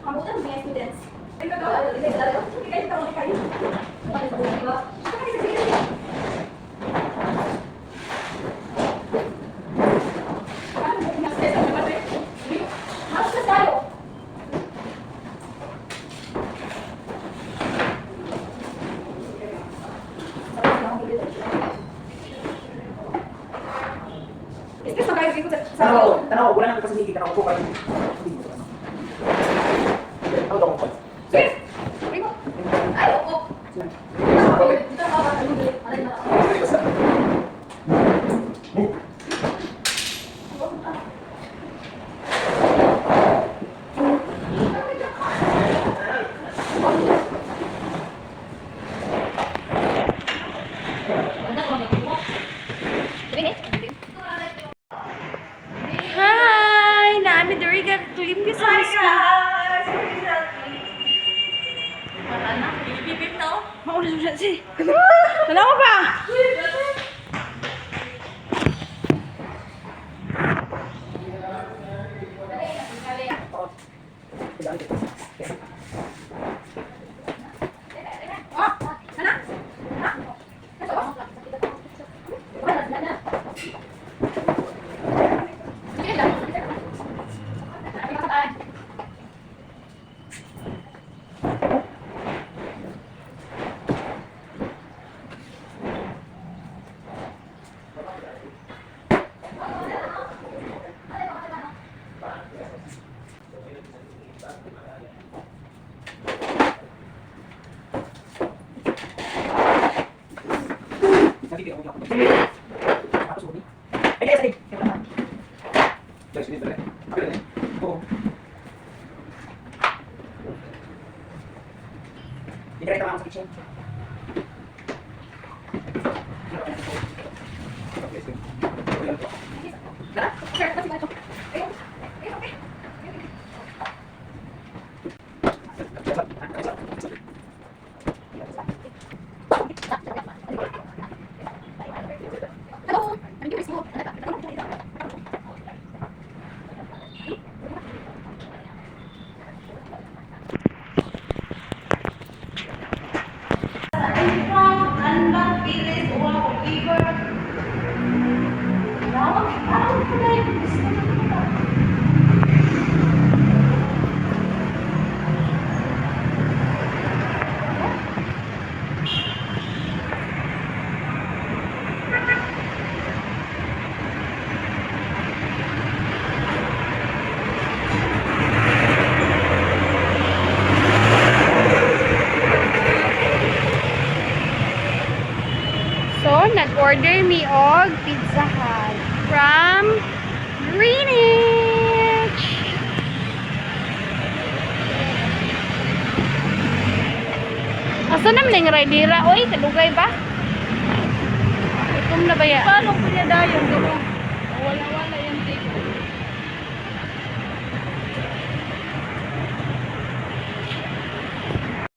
Kamutan mga students. Ay, kagawa. Hindi kayo. Hindi kayo. Hindi kayo. Tanaw, wala nang kasi tanaw ko kayo. Tanaw daw ko. Sige. Ay, oo. Dito ka ba? Hi! Naami dari ka klim ka sa isa. Mauna mo siya si. Tanaw mo ba? Direkta lang sa kitchen. So, nag-order mi og Pizza Hut from Greenwich. Asa naman yung Raidira? Oy, kalugay ba? Itom na ba yan? Paano po niya dayon? Wala-wala yung take.